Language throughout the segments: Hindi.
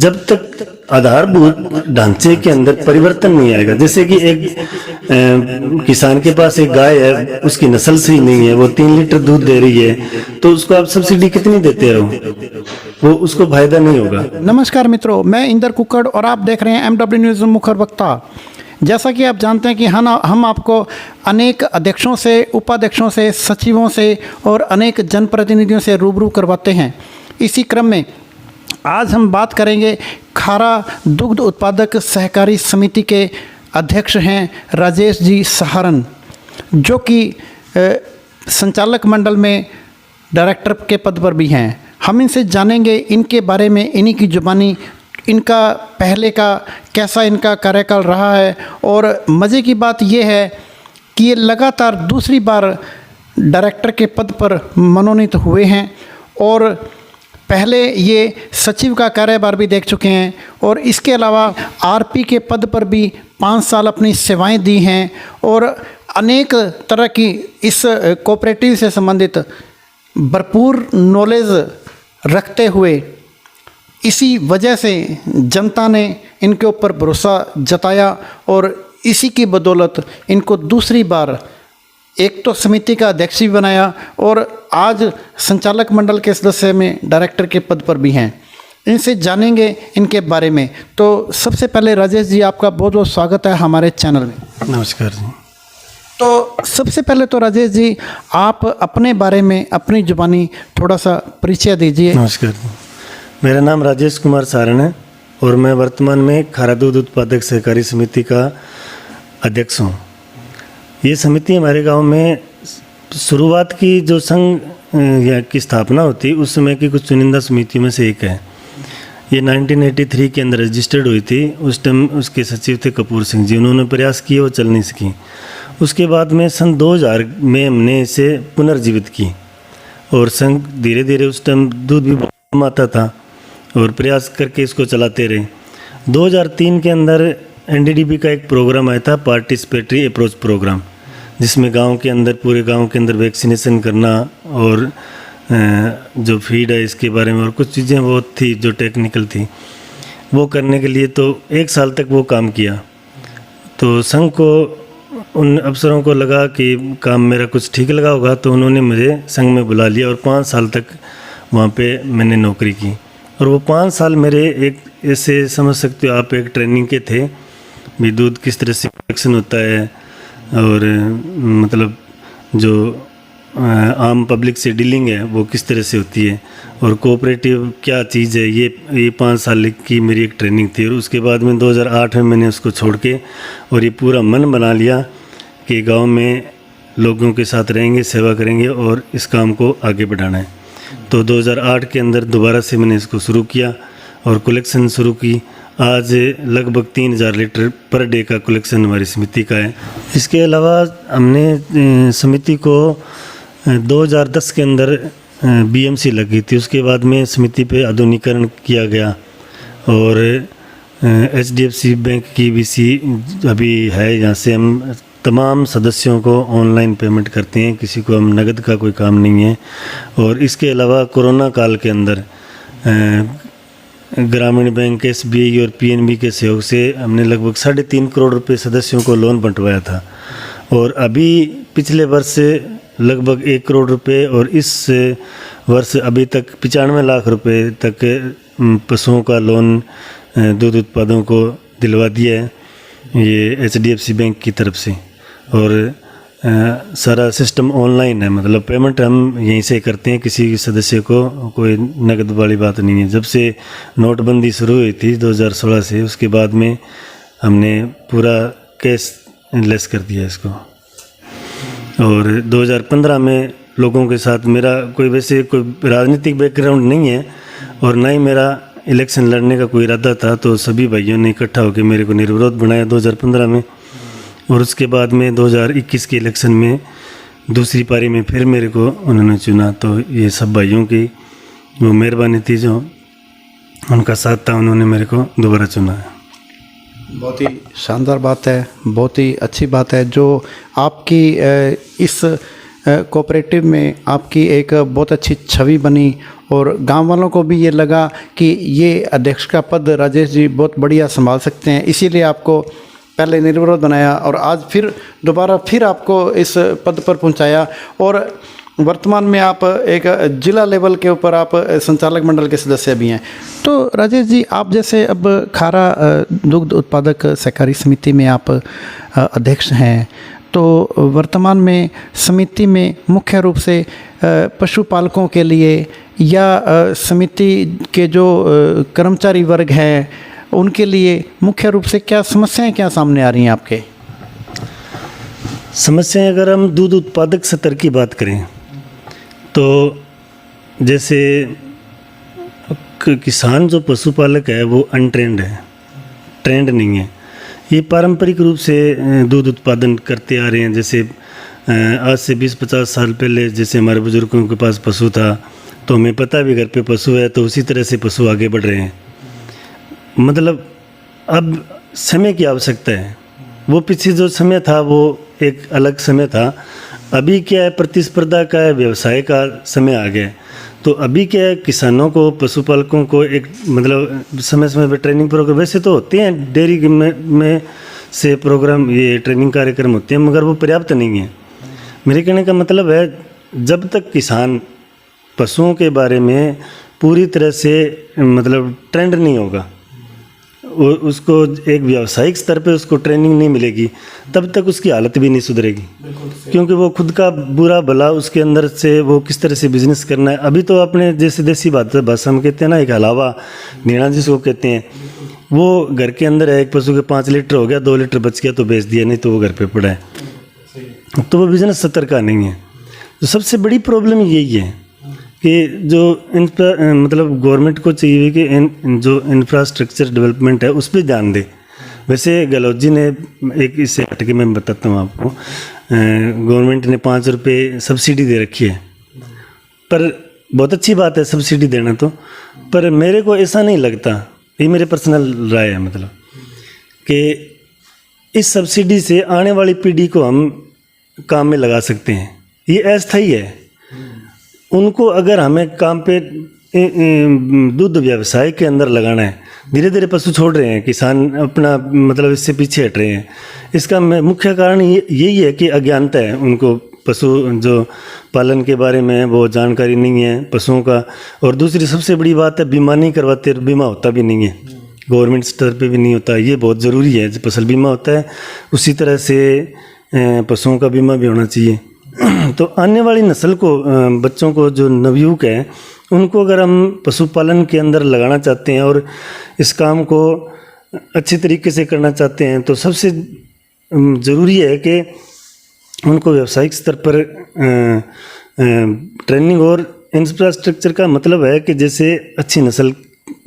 जब तक आधारभूत ढांचे के अंदर परिवर्तन नहीं आएगा, जैसे कि एक किसान के पास एक गाय है, उसकी नस्ल सही नहीं है, वो 3 लीटर दूध दे रही है, तो उसको आप सब्सिडी कितनी देते हो, वो उसको फायदा नहीं होगा। नमस्कार मित्रों, मैं इंदर कुक्कड़ और आप देख रहे हैं MW न्यूज़ मुखर वक्ता। जैसा कि आप जानते हैं कि हम आपको अनेक अध्यक्षों से, उपाध्यक्षों से, सचिवों से और अनेक जनप्रतिनिधियों से रूबरू करवाते हैं। इसी क्रम में आज हम बात करेंगे खारा दुग्ध उत्पादक सहकारी समिति के अध्यक्ष हैं राजेश जी सहारन, जो कि संचालक मंडल में डायरेक्टर के पद पर भी हैं। हम इनसे जानेंगे इनके बारे में, इन्हीं की जुबानी, इनका पहले का कैसा इनका कार्यकाल रहा है। और मज़े की बात यह है कि ये लगातार दूसरी बार डायरेक्टर के पद पर मनोनीत हुए हैं और पहले ये सचिव का कार्यभार भी देख चुके हैं और इसके अलावा आरपी के पद पर भी 5 साल अपनी सेवाएं दी हैं और अनेक तरह की इस कोऑपरेटिव से संबंधित भरपूर नॉलेज रखते हुए इसी वजह से जनता ने इनके ऊपर भरोसा जताया और इसी की बदौलत इनको दूसरी बार एक तो समिति का अध्यक्ष भी बनाया और आज संचालक मंडल के सदस्य में डायरेक्टर के पद पर भी हैं। इनसे जानेंगे इनके बारे में। तो सबसे पहले राजेश जी, आपका बहुत बहुत स्वागत है हमारे चैनल में। नमस्कार जी। तो सबसे पहले तो राजेश जी, आप अपने बारे में अपनी जुबानी थोड़ा सा परिचय दीजिए। नमस्कार जी, मेरा नाम राजेश कुमार सहारन है और मैं वर्तमान में खारा दूध उत्पादक सहकारी समिति का अध्यक्ष हूँ। ये समिति हमारे गांव में शुरुआत की जो संघ की स्थापना होती उस समय की कुछ चुनिंदा समितियों में से एक है। ये 1983 के अंदर रजिस्टर्ड हुई थी। उस टाइम उसके सचिव थे कपूर सिंह जी, उन्होंने प्रयास किए, वो चल नहीं सकी। उसके बाद में सन 2000 में हमने इसे पुनर्जीवित की और संघ धीरे धीरे, उस टाइम दूध भी कम आता था और प्रयास करके इसको चलाते रहे। 2003 के अंदर NDDB का एक प्रोग्राम आया था, पार्टिसिपेटरी अप्रोच प्रोग्राम, जिसमें गांव के अंदर, पूरे गांव के अंदर वैक्सीनेशन करना और जो फीड है इसके बारे में और कुछ चीज़ें वो थी जो टेक्निकल थी, वो करने के लिए तो 1 साल तक वो काम किया। तो संघ को, उन अफसरों को लगा कि काम मेरा कुछ ठीक लगा होगा, तो उन्होंने मुझे संघ में बुला लिया और 5 साल तक वहाँ पे मैंने नौकरी की। और वो 5 साल मेरे एक ऐसे समझ सकते हो आप, एक ट्रेनिंग के थे भी, दूध किस तरह से प्रोडक्शन होता है और मतलब जो आम पब्लिक से डीलिंग है वो किस तरह से होती है और कोऑपरेटिव क्या चीज़ है, ये 5 साल की मेरी एक ट्रेनिंग थी। और उसके बाद में 2008 में मैंने उसको छोड़ के और ये पूरा मन बना लिया कि गांव में लोगों के साथ रहेंगे, सेवा करेंगे और इस काम को आगे बढ़ाना है। तो 2008 के अंदर दोबारा से मैंने इसको शुरू किया और कलेक्शन शुरू की। आज लगभग 3000 लीटर पर डे का कलेक्शन हमारी समिति का है। इसके अलावा हमने समिति को 2010 के अंदर BMC लगी थी। उसके बाद में समिति पे आधुनिकीकरण किया गया और HDFC बैंक की BC अभी है। यहाँ से हम तमाम सदस्यों को ऑनलाइन पेमेंट करते हैं, किसी को हम नगद का कोई काम नहीं है। और इसके अलावा कोरोना काल के अंदर ग्रामीण बैंक, SBI और PNB के सहयोग से हमने लगभग 3.5 करोड़ रुपए सदस्यों को लोन बंटवाया था और अभी पिछले वर्ष से लगभग 1 करोड़ रुपए और इस वर्ष अभी तक 95 लाख रुपए तक पशुओं का लोन दूध उत्पादों को दिलवा दिया है ये HDFC बैंक की तरफ से। और सारा सिस्टम ऑनलाइन है, मतलब पेमेंट हम यहीं से करते हैं, किसी सदस्य को कोई नकद वाली बात नहीं है। जब से नोटबंदी शुरू हुई थी 2016 से, उसके बाद में हमने पूरा कैश लेस कर दिया इसको। और 2015 में लोगों के साथ, मेरा कोई वैसे कोई राजनीतिक बैकग्राउंड नहीं है और ना ही मेरा इलेक्शन लड़ने का कोई इरादा था, तो सभी भाइयों ने इकट्ठा होकर मेरे को निर्विरोध बनाया 2015 में। और उसके बाद में 2021 के इलेक्शन में दूसरी पारी में फिर मेरे को उन्होंने चुना। तो ये सब भाइयों की वो मेहरबानी थी, जो उनका साथ था, उन्होंने मेरे को दोबारा चुना है। बहुत ही शानदार बात है, बहुत ही अच्छी बात है जो आपकी इस कोऑपरेटिव में आपकी एक बहुत अच्छी छवि बनी और गांव वालों को भी ये लगा कि ये अध्यक्ष का पद राजेश जी बहुत बढ़िया संभाल सकते हैं, इसीलिए आपको पहले निर्विरोध बनाया और आज फिर दोबारा फिर आपको इस पद पर पहुंचाया और वर्तमान में आप एक जिला लेवल के ऊपर आप संचालक मंडल के सदस्य भी हैं। तो राजेश जी, आप जैसे अब खारा दुग्ध उत्पादक सहकारी समिति में आप अध्यक्ष हैं, तो वर्तमान में समिति में मुख्य रूप से पशुपालकों के लिए या समिति के जो कर्मचारी वर्ग हैं उनके लिए मुख्य रूप से क्या समस्याएं क्या सामने आ रही हैं आपके? समस्याएं अगर हम दूध उत्पादक स्तर की बात करें तो जैसे किसान जो पशुपालक है वो अनट्रेंड है, ट्रेंड नहीं है। ये पारंपरिक रूप से दूध उत्पादन करते आ रहे हैं। जैसे आज से 20-50 साल पहले जैसे हमारे बुजुर्गों के पास पशु था तो हमें पता भी घर पे पशु है, तो उसी तरह से पशु आगे बढ़ रहे हैं। मतलब अब समय की आवश्यकता है। वो पीछे जो समय था वो एक अलग समय था। अभी क्या है, प्रतिस्पर्धा का है, व्यवसाय का समय आ गया है। तो अभी क्या है, किसानों को पशुपालकों को एक मतलब समय समय पर ट्रेनिंग प्रोग्राम वैसे तो होते हैं, डेयरी में से प्रोग्राम ये ट्रेनिंग कार्यक्रम होते हैं, मगर वो पर्याप्त नहीं है। मेरे कहने का मतलब है जब तक किसान पशुओं के बारे में पूरी तरह से मतलब ट्रेंड नहीं होगा, उसको एक व्यावसायिक स्तर पे उसको ट्रेनिंग नहीं मिलेगी, तब तक उसकी हालत भी नहीं सुधरेगी। क्योंकि वो खुद का बुरा भला उसके अंदर से वो किस तरह से बिजनेस करना है। अभी तो अपने जैसे देसी भाषा में कहते हैं ना, एक अलावा नीणा जिसको कहते हैं, वो घर के अंदर है, एक पशु के 5 लीटर हो गया, 2 लीटर बच गया तो बेच दिया, नहीं तो वो घर पे पड़ा है, तो वो बिजनेस स्तर का नहीं है। तो सबसे बड़ी प्रॉब्लम यही है कि जो मतलब गवर्नमेंट को चाहिए कि जो इंफ्रास्ट्रक्चर डेवलपमेंट है उस पर ध्यान दे। वैसे गहलोत जी ने एक इससे हट के मैं बताता हूँ आपको, गवर्नमेंट ने 5 रुपये सब्सिडी दे रखी है, पर बहुत अच्छी बात है सब्सिडी देना तो, पर मेरे को ऐसा नहीं लगता, ये मेरे पर्सनल राय है, मतलब कि इस सब्सिडी से आने वाली पीढ़ी को हम काम में लगा सकते हैं। ये अस्थायी है। उनको अगर हमें काम पे दूध व्यवसाय के अंदर लगाना है, धीरे धीरे पशु छोड़ रहे हैं किसान, अपना मतलब इससे पीछे हट रहे हैं। इसका मुख्य कारण यही है कि अज्ञानता है, उनको पशु जो पालन के बारे में वो जानकारी नहीं है पशुओं का। और दूसरी सबसे बड़ी बात है, बीमा नहीं करवाते, बीमा होता भी नहीं है, गवर्नमेंट स्तर पे भी नहीं होता। ये बहुत ज़रूरी है, जो फसल बीमा होता है उसी तरह से पशुओं का बीमा भी होना चाहिए। तो आने वाली नस्ल को, बच्चों को, जो नवयुवक है, उनको अगर हम पशुपालन के अंदर लगाना चाहते हैं और इस काम को अच्छे तरीके से करना चाहते हैं, तो सबसे ज़रूरी है कि उनको व्यावसायिक स्तर पर ट्रेनिंग और इंफ्रास्ट्रक्चर का मतलब है कि जैसे अच्छी नस्ल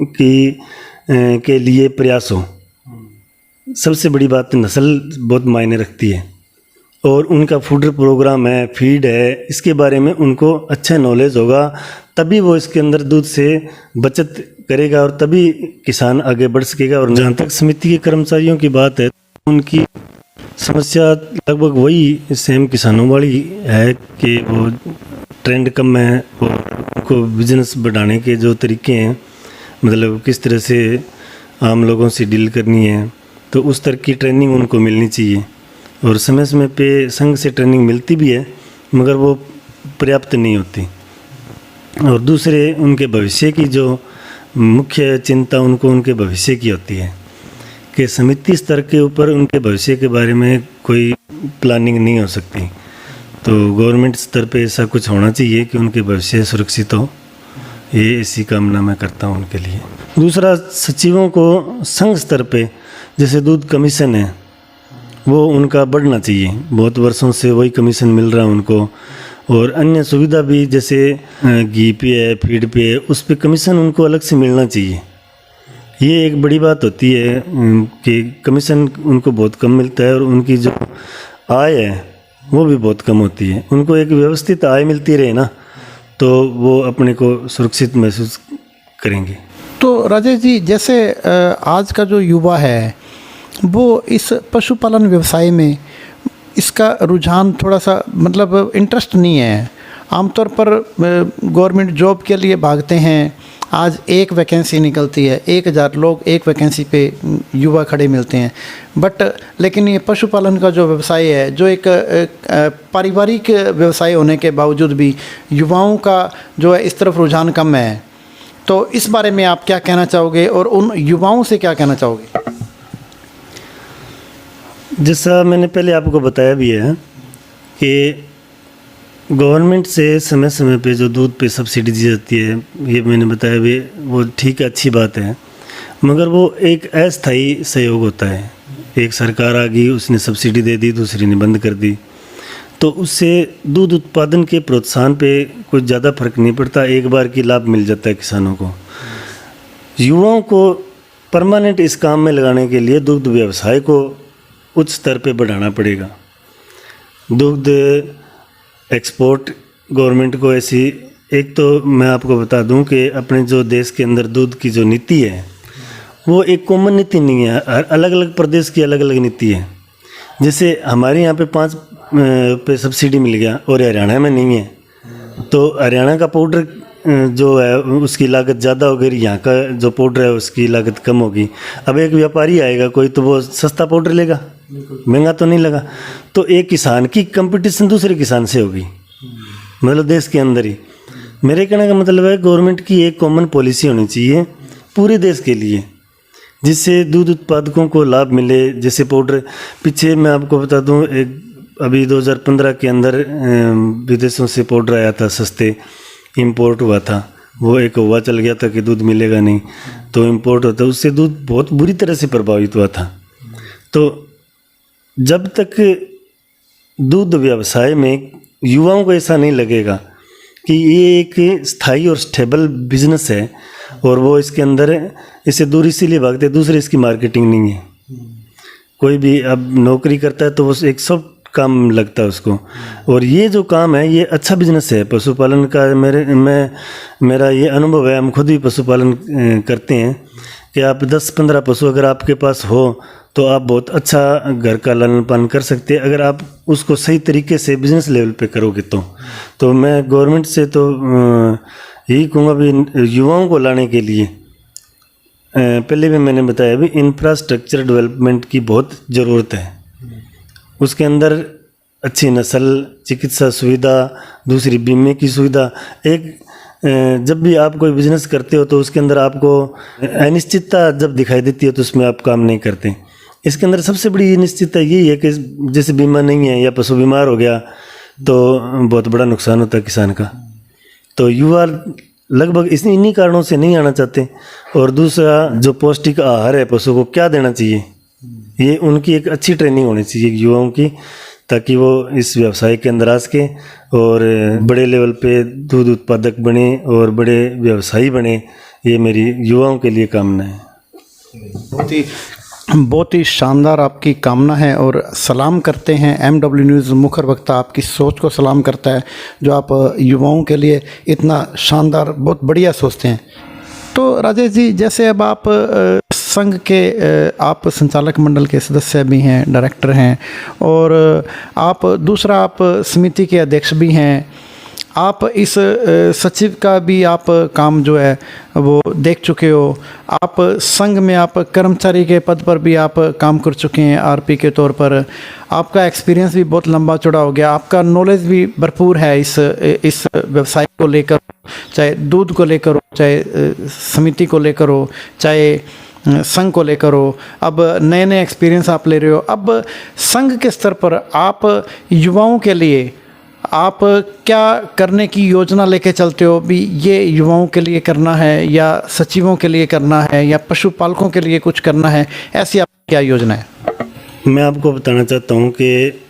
की के लिए प्रयास हो। सबसे बड़ी बात नस्ल बहुत मायने रखती है, और उनका फूड प्रोग्राम है, फीड है, इसके बारे में उनको अच्छा नॉलेज होगा, तभी वो इसके अंदर दूध से बचत करेगा और तभी किसान आगे बढ़ सकेगा। और जहाँ तक समिति के कर्मचारियों की बात है, उनकी समस्या लगभग वही सेम किसानों वाली है कि वो ट्रेंड कम है और उनको बिजनेस बढ़ाने के जो तरीके हैं, मतलब किस तरह से आम लोगों से डील करनी है, तो उस तरह की ट्रेनिंग उनको मिलनी चाहिए। और समय समय पे संघ से ट्रेनिंग मिलती भी है, मगर वो पर्याप्त नहीं होती। और दूसरे उनके भविष्य की जो मुख्य चिंता उनको उनके भविष्य की होती है कि समिति स्तर के ऊपर उनके भविष्य के बारे में कोई प्लानिंग नहीं हो सकती। तो गवर्नमेंट स्तर पे ऐसा कुछ होना चाहिए कि उनके भविष्य सुरक्षित हो। ये इसी कामना मैं करता हूँ उनके लिए। दूसरा, सचिवों को संघ स्तर पे जैसे दूध कमीशन है वो उनका बढ़ना चाहिए। बहुत वर्षों से वही कमीशन मिल रहा है उनको, और अन्य सुविधा भी जैसे घी पे है, फीड पे है, उस पर कमीशन उनको अलग से मिलना चाहिए। ये एक बड़ी बात होती है कि कमीशन उनको बहुत कम मिलता है और उनकी जो आय है वो भी बहुत कम होती है। उनको एक व्यवस्थित आय मिलती रहे ना, तो वो अपने को सुरक्षित महसूस करेंगे। तो राजेश जी, जैसे आज का जो युवा है वो इस पशुपालन व्यवसाय में इसका रुझान थोड़ा सा मतलब इंटरेस्ट नहीं है। आमतौर पर गवर्नमेंट जॉब के लिए भागते हैं। आज एक वैकेंसी निकलती है, 1000 लोग एक वैकेंसी पे युवा खड़े मिलते हैं। बट लेकिन ये पशुपालन का जो व्यवसाय है, जो एक पारिवारिक व्यवसाय होने के बावजूद भी युवाओं का जो है इस तरफ रुझान कम है। तो इस बारे में आप क्या कहना चाहोगे और उन युवाओं से क्या कहना चाहोगे? जैसा मैंने पहले आपको बताया भी है कि गवर्नमेंट से समय समय पे जो दूध पे सब्सिडी दी जाती है, ये मैंने बताया भी, वो ठीक है, अच्छी बात है, मगर वो एक अस्थायी सहयोग होता है। एक सरकार आ गई, उसने सब्सिडी दे दी, दूसरी ने बंद कर दी, तो उससे दूध उत्पादन के प्रोत्साहन पे कुछ ज़्यादा फर्क नहीं पड़ता। एक बार की लाभ मिल जाता है किसानों को। युवाओं को परमानेंट इस काम में लगाने के लिए दुग्ध व्यवसाय को उच्च स्तर पे बढ़ाना पड़ेगा। दुग्ध एक्सपोर्ट गवर्नमेंट को ऐसी, एक तो मैं आपको बता दूं कि अपने जो देश के अंदर दूध की जो नीति है वो एक कॉमन नीति नहीं है, अलग अलग प्रदेश की अलग अलग नीति है। जैसे हमारे यहाँ पे 5 पे सब्सिडी मिल गया और हरियाणा में नहीं है, तो हरियाणा का पाउडर जो है उसकी लागत ज़्यादा हो गई, यहाँ का जो पाउडर है उसकी लागत कम होगी। अब एक व्यापारी आएगा कोई, तो वो सस्ता पाउडर लेगा, महंगा तो नहीं लगा। तो एक किसान की कंपटीशन दूसरे किसान से होगी, मतलब देश के अंदर ही। मेरे कहने का मतलब है गवर्नमेंट की एक कॉमन पॉलिसी होनी चाहिए पूरे देश के लिए, जिससे दूध उत्पादकों को लाभ मिले। जैसे पाउडर, पीछे मैं आपको बता दूं, एक अभी 2015 के अंदर विदेशों से पाउडर आया था, सस्ते इंपोर्ट हुआ था। वो एक हुआ चल गया था कि दूध मिलेगा नहीं, तो इंपोर्ट होता, उससे दूध बहुत बुरी तरह से प्रभावित हुआ था। तो जब तक दूध व्यवसाय में युवाओं को ऐसा नहीं लगेगा कि ये एक स्थायी और स्टेबल बिजनेस है और वो इसके अंदर इससे दूर इसीलिए भागते, दूसरे इसकी मार्केटिंग नहीं है। कोई भी अब नौकरी करता है तो वो एक सब काम लगता है उसको, और ये जो काम है ये अच्छा बिजनेस है पशुपालन का। मेरा ये अनुभव है, हम खुद भी पशुपालन करते हैं कि आप 10-15 पशु अगर आपके पास हो तो आप बहुत अच्छा घर का लालन पालन कर सकते हैं, अगर आप उसको सही तरीके से बिजनेस लेवल पे करोगे तो मैं गवर्नमेंट से तो यही कहूँगा भी युवाओं को लाने के लिए पहले भी मैंने बताया भी इंफ्रास्ट्रक्चर डेवलपमेंट की बहुत ज़रूरत है। उसके अंदर अच्छी नस्ल, चिकित्सा सुविधा, दूसरी बीमे की सुविधा। एक जब भी आप कोई बिजनेस करते हो तो उसके अंदर आपको अनिश्चितता जब दिखाई देती है तो उसमें आप काम नहीं करते। इसके अंदर सबसे बड़ी अनिश्चितता यही है कि जैसे बीमा नहीं है या पशु बीमार हो गया तो बहुत बड़ा नुकसान होता है किसान का। तो युवा लगभग इन्हीं कारणों से नहीं आना चाहते। और दूसरा, जो पौष्टिक आहार है पशु को क्या देना चाहिए, ये उनकी एक अच्छी ट्रेनिंग होनी चाहिए युवाओं की, ताकि वो इस व्यवसाय के अंदर आ सके और बड़े लेवल पे दूध उत्पादक बने और बड़े व्यवसायी बने। ये मेरी युवाओं के लिए कामना है। बहुत ही शानदार आपकी कामना है और सलाम करते हैं। MW न्यूज़ मुखर वक्ता आपकी सोच को सलाम करता है, जो आप युवाओं के लिए इतना शानदार, बहुत बढ़िया सोचते हैं। तो राजेश जी, जैसे अब आप संघ के आप संचालक मंडल के सदस्य भी हैं, डायरेक्टर हैं, और आप दूसरा आप समिति के अध्यक्ष भी हैं। आप इस सचिव का भी आप काम जो है वो देख चुके हो। आप संघ में आप कर्मचारी के पद पर भी आप काम कर चुके हैं RP के तौर पर। आपका एक्सपीरियंस भी बहुत लंबा चौड़ा हो गया, आपका नॉलेज भी भरपूर है इस व्यवसाय को लेकर, चाहे दूध को लेकर हो, चाहे समिति को लेकर हो, चाहे संघ को लेकर हो। अब नए नए एक्सपीरियंस आप ले रहे हो। अब संघ के स्तर पर आप युवाओं के लिए आप क्या करने की योजना लेके चलते हो? भी ये युवाओं के लिए करना है या सचिवों के लिए करना है या पशुपालकों के लिए कुछ करना है, ऐसी आपकी क्या योजना है? मैं आपको बताना चाहता हूँ कि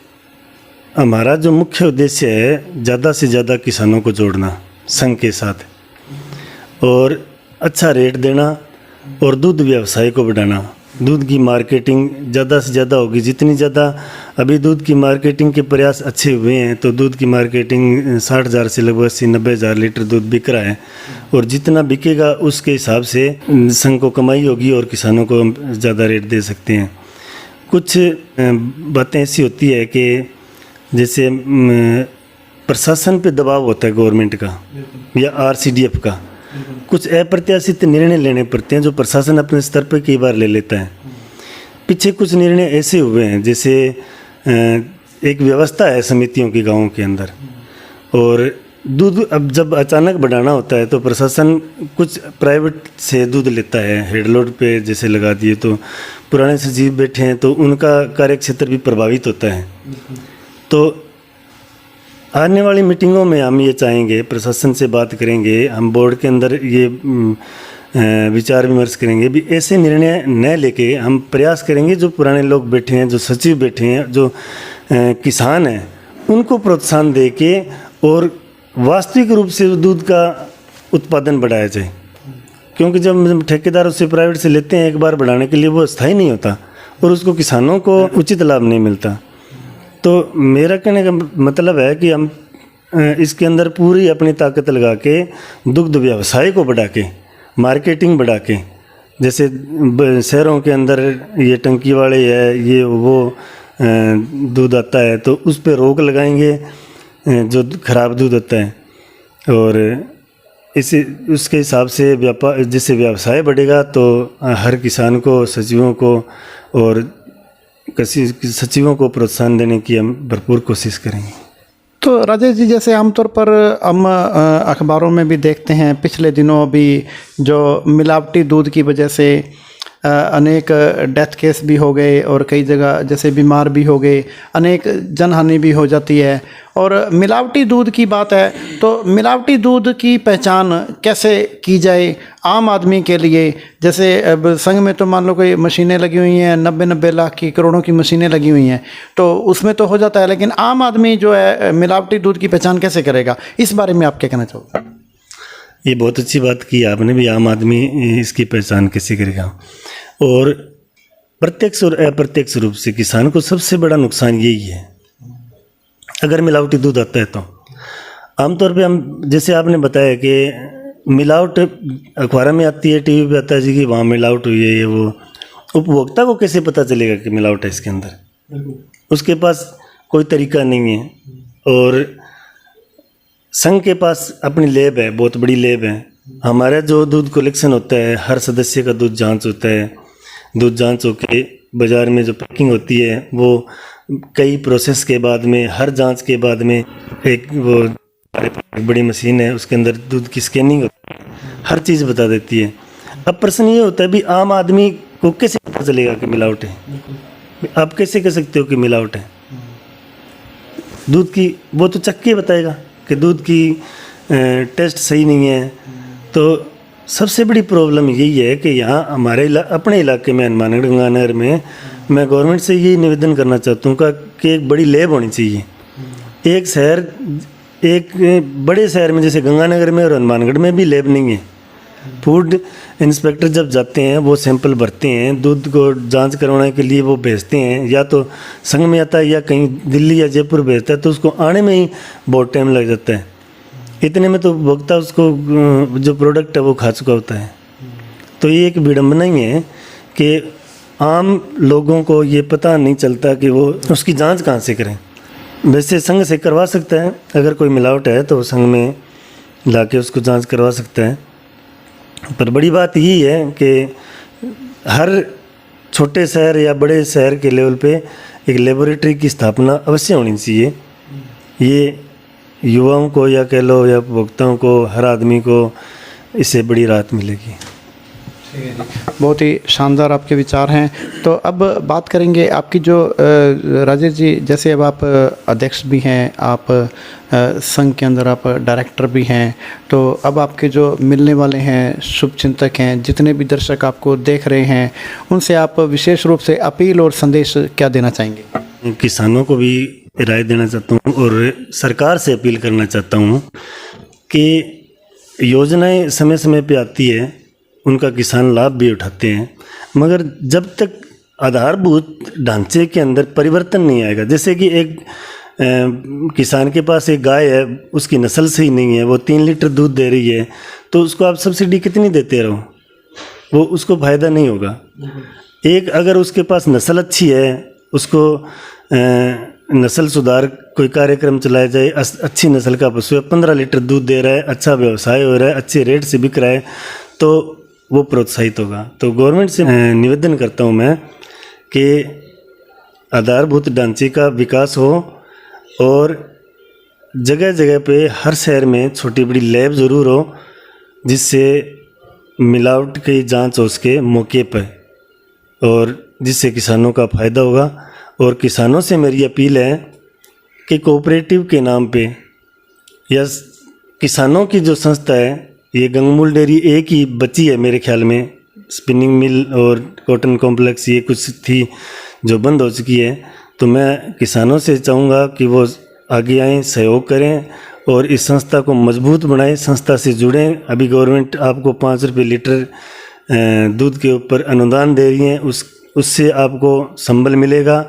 हमारा जो मुख्य उद्देश्य है ज़्यादा से ज़्यादा किसानों को जोड़ना संघ के साथ, और अच्छा रेट देना और दूध व्यवसाय को बढ़ाना। दूध की मार्केटिंग ज़्यादा से ज़्यादा होगी, जितनी ज़्यादा अभी दूध की मार्केटिंग के प्रयास अच्छे हुए हैं तो दूध की मार्केटिंग 60,000 से लगभग 80-90,000 लीटर दूध बिक रहा है, और जितना बिकेगा उसके हिसाब से संघ को कमाई होगी और किसानों को ज़्यादा रेट दे सकते हैं। कुछ बातें ऐसी होती है कि जैसे प्रशासन पे दबाव होता है गवर्नमेंट का या आरसीडीएफ का, कुछ अप्रत्याशित निर्णय लेने पड़ते हैं जो प्रशासन अपने स्तर पर कई बार ले लेता है। पीछे कुछ निर्णय ऐसे हुए हैं, जैसे एक व्यवस्था है समितियों की गाँवों के अंदर, और दूध अब जब अचानक बढ़ाना होता है तो प्रशासन कुछ प्राइवेट से दूध लेता है, हेड लोड पे जैसे लगा दिए, तो पुराने सचिव बैठे हैं तो उनका कार्य क्षेत्र भी प्रभावित होता है। तो आने वाली मीटिंगों में हम ये चाहेंगे, प्रशासन से बात करेंगे, हम बोर्ड के अंदर ये विचार विमर्श करेंगे भी ऐसे निर्णय न लेके हम प्रयास करेंगे जो पुराने लोग बैठे हैं, जो सचिव बैठे हैं, जो किसान हैं, उनको प्रोत्साहन दे के और वास्तविक रूप से दूध का उत्पादन बढ़ाया जाए। क्योंकि जब ठेकेदार उससे प्राइवेट से लेते हैं एक बार बढ़ाने के लिए, वो स्थायी नहीं होता और उसको किसानों को उचित लाभ नहीं मिलता। तो मेरा कहने का मतलब है कि हम इसके अंदर पूरी अपनी ताकत लगा के दुग्ध व्यवसाय को बढ़ा के, मार्केटिंग बढ़ा के, जैसे शहरों के अंदर ये टंकी वाले है, ये वो दूध आता है तो उस पर रोक लगाएंगे जो खराब दूध होता है, और इसी उसके हिसाब से व्यापार, जिससे व्यवसाय बढ़ेगा तो हर किसान को, सचिवों को और किसी सचिवों को प्रोत्साहन देने की हम भरपूर कोशिश करेंगे। तो राजेश जी, जैसे आमतौर पर हम अखबारों में भी देखते हैं, पिछले दिनों भी जो मिलावटी दूध की वजह से अनेक डेथ केस भी हो गए और कई जगह जैसे बीमार भी हो गए, अनेक जनहानि भी हो जाती है। और मिलावटी दूध की बात है तो मिलावटी दूध की पहचान कैसे की जाए आम आदमी के लिए? जैसे अब संघ में तो मान लो कोई मशीनें लगी हुई हैं, 90-90 लाख की, करोड़ों की मशीनें लगी हुई हैं, तो उसमें तो हो जाता है, लेकिन आम आदमी जो है मिलावटी दूध की पहचान कैसे करेगा? इस बारे में आप क्या कहना चाहोगे? ये बहुत अच्छी बात की आपने भी, आम आदमी इसकी पहचान कैसे करेगा? और प्रत्यक्ष और अप्रत्यक्ष रूप से किसान को सबसे बड़ा नुकसान यही है अगर मिलावटी दूध आता है। तो आमतौर पे हम, जैसे आपने बताया कि मिलावट अखबार में आती है, टीवी पे आता है जी कि वहाँ मिलावट हुई है, ये वो, उपभोक्ता को कैसे पता चलेगा कि मिलावट है इसके अंदर? उसके पास कोई तरीका नहीं है। और संघ के पास अपनी लैब है, बहुत बड़ी लैब है। हमारा जो दूध कलेक्शन होता है, हर सदस्य का दूध जांच होता है, दूध जांच होके बाज़ार में जो पैकिंग होती है वो कई प्रोसेस के बाद में, हर जांच के बाद में एक वो बड़ी मशीन है, उसके अंदर दूध की स्कैनिंग होती है, हर चीज़ बता देती है। अब प्रश्न ये होता है भी आम आदमी को कैसे पता चलेगा कि मिलावट है? आप कैसे कह सकते हो कि मिलावट है? दूध की वो तो चक्के बताएगा कि दूध की टेस्ट सही नहीं है। तो सबसे बड़ी प्रॉब्लम यही है कि यहाँ हमारे अपने इलाके में हनुमानगढ़ गंगानगर में मैं गवर्नमेंट से यही निवेदन करना चाहता हूँ कि एक बड़ी लैब होनी चाहिए। एक शहर, एक बड़े शहर में जैसे गंगानगर में और हनुमानगढ़ में भी लैब नहीं है। फूड इंस्पेक्टर जब जाते हैं वो सैंपल भरते हैं, दूध को जांच करवाने के लिए वो भेजते हैं, या तो संघ में आता है या कहीं दिल्ली या जयपुर भेजता है, तो उसको आने में ही बहुत टाइम लग जाता है। इतने में तो उपभोक्ता उसको जो प्रोडक्ट है वो खा चुका होता है। तो ये एक विडंबना ही है कि आम लोगों को ये पता नहीं चलता कि वो उसकी जांच कहाँ से करें। वैसे संघ से करवा सकता है, अगर कोई मिलावट है तो संघ में लाके उसको जांच करवा सकता है। पर बड़ी बात यही है कि हर छोटे शहर या बड़े शहर के लेवल पे एक लेबोरेटरी की स्थापना अवश्य होनी चाहिए। ये युवाओं को या कह लो या उपभोक्ताओं को, हर आदमी को इससे बड़ी राहत मिलेगी। बहुत ही शानदार आपके विचार हैं। तो अब बात करेंगे आपकी जो राजेश जी, जैसे अब आप अध्यक्ष भी हैं, आप संघ के अंदर आप डायरेक्टर भी हैं, तो अब आपके जो मिलने वाले हैं शुभचिंतक हैं, जितने भी दर्शक आपको देख रहे हैं, उनसे आप विशेष रूप से अपील और संदेश क्या देना चाहेंगे? किसानों को भी राय देना चाहता हूँ और सरकार से अपील करना चाहता हूँ कि योजनाएं समय समय पे आती है, उनका किसान लाभ भी उठाते हैं, मगर जब तक आधारभूत ढांचे के अंदर परिवर्तन नहीं आएगा, जैसे कि एक किसान के पास एक गाय है, उसकी नस्ल सही नहीं है, वो 3 लीटर दूध दे रही है, तो उसको आप सब्सिडी कितनी देते रहो, वो उसको फ़ायदा नहीं होगा। एक अगर उसके पास नस्ल अच्छी है, उसको नस्ल सुधार कोई कार्यक्रम चलाया जाए, अच्छी नस्ल का पशु है, 15 लीटर दूध दे रहा है, अच्छा व्यवसाय हो रहा है, अच्छे रेट से बिक रहा है, तो वो प्रोत्साहित होगा। तो गवर्नमेंट से निवेदन करता हूँ मैं कि आधारभूत ढांचे का विकास हो और जगह जगह पे हर शहर में छोटी बड़ी लैब ज़रूर हो, जिससे मिलावट की जांच हो सके मौके पर, और जिससे किसानों का फ़ायदा होगा। और किसानों से मेरी अपील है कि कोऑपरेटिव के नाम पे या किसानों की जो संस्था है, ये गंगमूल डेयरी एक ही बची है मेरे ख्याल में, स्पिनिंग मिल और कॉटन कॉम्प्लेक्स ये कुछ थी जो बंद हो चुकी है। तो मैं किसानों से चाहूँगा कि वो आगे आएँ, सहयोग करें और इस संस्था को मजबूत बनाएं, संस्था से जुड़ें। अभी गवर्नमेंट आपको 5 रुपये लीटर दूध के ऊपर अनुदान दे रही है, उससे आपको संबल मिलेगा।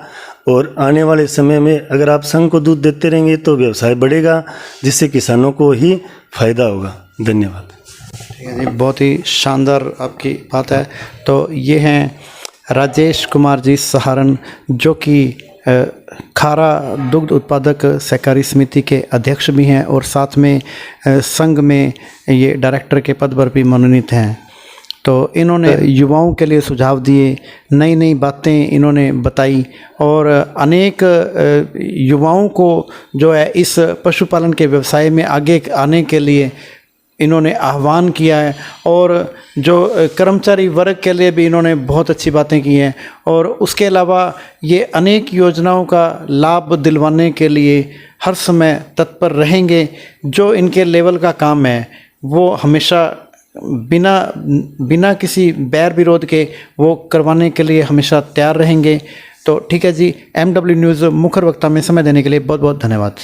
और आने वाले समय में अगर आप संघ को दूध देते रहेंगे तो व्यवसाय बढ़ेगा, जिससे किसानों को ही फायदा होगा। धन्यवाद। ठीक है जी, बहुत ही शानदार आपकी बात है। तो ये हैं राजेश कुमार जी सहारण, जो कि खारा दुग्ध उत्पादक सहकारी समिति के अध्यक्ष भी हैं और साथ में संघ में ये डायरेक्टर के पद पर भी मनोनीत हैं। तो इन्होंने युवाओं के लिए सुझाव दिए, नई नई बातें इन्होंने बताई और अनेक युवाओं को जो है इस पशुपालन के व्यवसाय में आगे आने के लिए इन्होंने आह्वान किया है। और जो कर्मचारी वर्ग के लिए भी इन्होंने बहुत अच्छी बातें की हैं और उसके अलावा ये अनेक योजनाओं का लाभ दिलवाने के लिए हर समय तत्पर रहेंगे। जो इनके लेवल का काम है वो हमेशा बिना किसी बैर विरोध के वो करवाने के लिए हमेशा तैयार रहेंगे। तो ठीक है जी, MW न्यूज़ मुखर वक्ता में समय देने के लिए बहुत बहुत धन्यवाद।